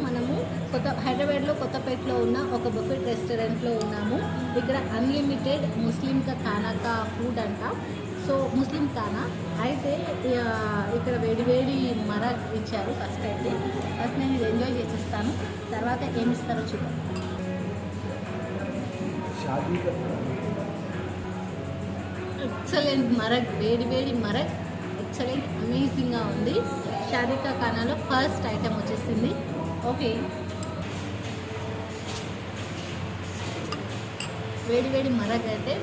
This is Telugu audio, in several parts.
మనము హైదరాబాద్లో కొత్తపేటలో ఉన్న ఒక బఫెట్ రెస్టారెంట్లో ఉన్నాము. ఇక్కడ అన్లిమిటెడ్ ముస్లిం ఖానా ఫుడ్ అంట. సో ముస్లిం ఖానా అయితే ఇక్కడ వేడి మరక్ ఇచ్చారు. ఫస్ట్ నేను ఇది ఎంజాయ్ చేసేస్తాను, తర్వాత ఏమి ఇస్తారో చూద్దాం. ఎక్సలెంట్ మరక్, వేడి మరక్ ఎక్సలెంట్ అమేజింగ్గా ఉంది. షాదీకా ఖానాలో ఫస్ట్ ఐటెం వచ్చేసింది. ఓకే, వేడి మరక్ అయితే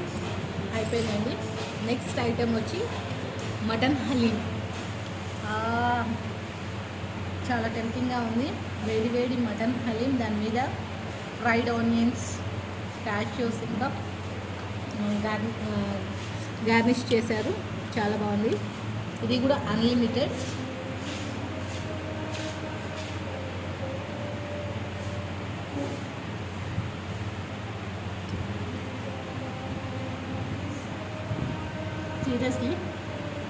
అయిపోయిందండి. నెక్స్ట్ ఐటెం వచ్చి మటన్ హలీం. చాలా టెంప్టింగ్గా ఉంది. వేడి మటన్ హలీం, దాని మీద ఫ్రైడ్ ఆనియన్స్, క్యాష్యూస్ ఇంకా గార్నిష్ చేశారు. చాలా బాగుంది. ఇది కూడా అన్లిమిటెడ్. సీరియస్లీ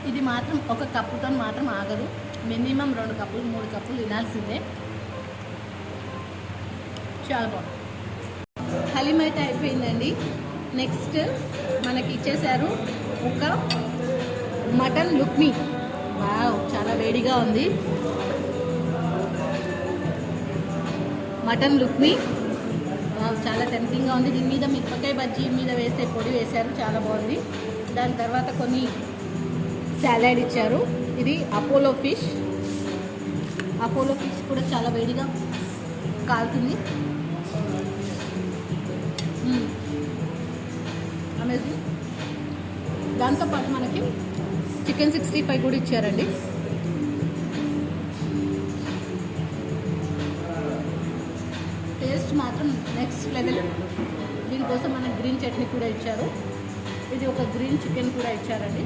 ఇది మాత్రం ఒక కప్పుతో మాత్రం ఆగదు. మినిమం 2 కప్పులు 3 కప్పులు తినాల్సిందే. చాలా బాగుంది. హలీం అయితే అయిపోయిందండి. నెక్స్ట్ మనకి ఇచ్చేసారు ఒక మటన్ లుక్మీ. వావ్, చాలా వేడిగా ఉంది. మటన్ లుక్మీ వావ్, చాలా టెంప్టింగ్గా ఉంది. దీని మీద మిరపకాయ బజ్జీ మీద వేసే పొడి వేశారు, చాలా బాగుంది. దాని తర్వాత కొన్ని సాలడ్ ఇచ్చారు. ఇది అపోలో ఫిష్ కూడా చాలా వేడిగా కాలుతుంది. అమేజింగ్. దాంతోపాటు మనకి చికెన్ 65 కూడా ఇచ్చారండి. టేస్ట్ మాత్రం నెక్స్ట్ లెవెల్. దీనికోసం మనకి గ్రీన్ చట్నీ కూడా ఇచ్చారు. ఇది ఒక గ్రీన్ చికెన్ కూడా ఇచ్చారండి.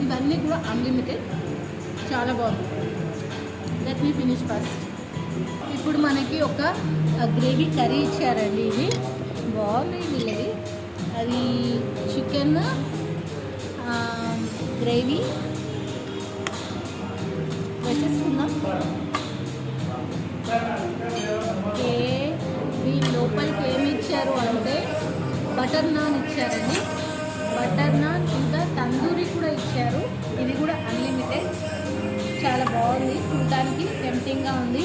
ఇవన్నీ కూడా అన్లిమిటెడ్, చాలా బాగుంది. Let me finish first. ఇప్పుడు మనకి ఒక గ్రేవీ కర్రీ ఇచ్చారండి. ఇది బాగుంది. వీళ్ళది అది చికెన్ గ్రేవీ వేసేసుకుందాం. ఓకే, దీని లోపలికి ఏమి ఇచ్చారు అంటే బటర్ నాన్ ఇచ్చారండి. బటర్ నాన్ ఇంకా తందూరి కూడా ఇచ్చారు. ఇది కూడా అన్లిమిటెడ్. చాలా బాగుంది, చూడటానికి టెంప్టింగ్గా ఉంది.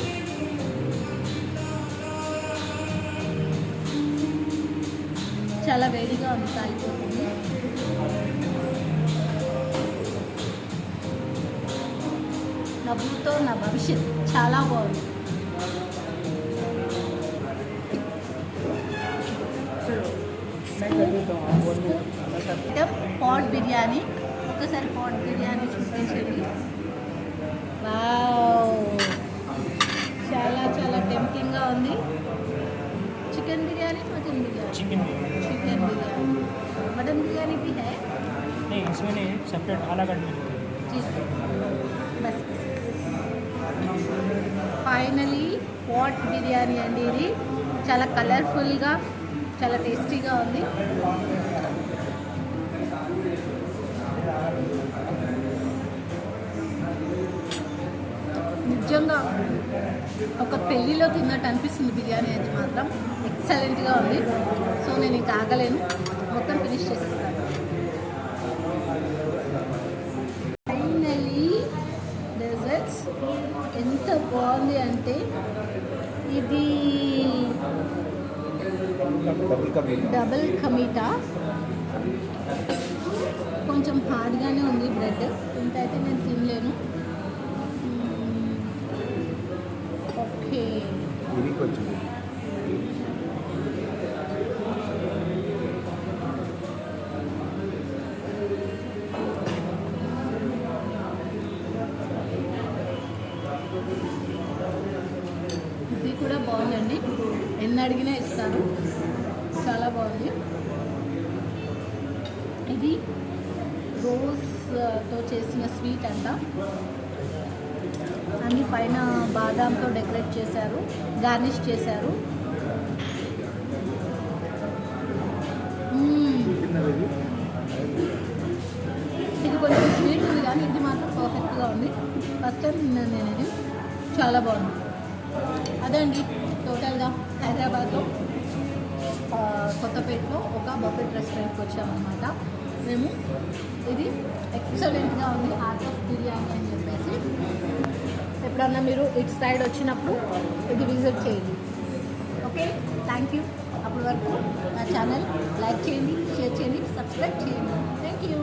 చాలా వేడిగా ఉంది, కాలిపోతుంది. నవ్వుతో నా భవిష్యత్. చాలా బాగుంది. పాట్ బిర్యానీ. ఒకసారి పాట్ బిర్యానీ చూపించండి. వావ్, చాలా టెంప్టింగ్గా ఉంది. Chicken biryani, mutton biryani? Chicken biryani. Mutton biryani भी है? नहीं, इसमें नहीं, सेपरेट अलग अलग जी बस. ఫైనలీ పాట్ బిర్యానీ అండి. ఇది చాలా కలర్ఫుల్గా, చాలా టేస్టీగా ఉంది. నిజంగా ఒక పెళ్ళిలో తిన్నట్టు అనిపిస్తుంది బిర్యానీ అయితే మాత్రం. ఎక్సలెంట్గా ఉంది. సో నేను ఇంకా ఆగలేను, మొత్తం ఫినిష్ చేసేస్తాను. ఫైనలీ డెజర్ట్స్ ఎంత బాగుంది అంటే ఇది డబుల్ కమీటా. కొంచెం హార్డ్గానే ఉంది బ్రెడ్. ఇంత అయితే నేను తినలేను. ఓకే, ఇది కూడా బాగుందండి. ఎన్ని అడిగినా ఇస్తారు. చాలా బాగుంది. ఇది రోజ్తో చేసిన స్వీట్ అంట. అన్ని పైన బాదాంతో డెకరేట్ చేశారు, గార్నిష్ చేశారు. ఇది కొంచెం స్వీట్ ఉంది కానీ ఇది మాత్రం పర్ఫెక్ట్గా ఉంది. ఫస్ట్ టైం తిన్నాను నేను ఇది. చాలా బాగుంది. అదే అండి టోటల్గా హైదరాబాద్లో కొత్తపేటలో ఒక బఫెట్ రెస్టారెంట్కి వచ్చామన్నమాట మేము. ఇది ఎక్సలెంట్గా ఉంది, ఆర్ట్ ఆఫ్ బిర్యానీ అని చెప్పేసి. ఎప్పుడన్నా మీరు ఇటు సైడ్ వచ్చినప్పుడు ఇది విజిట్ చేయండి. Okay, thank you. అప్పటి వరకు నా ఛానల్ లైక్ చేయండి, షేర్ చేయండి, సబ్స్క్రైబ్ చేయండి. Thank you.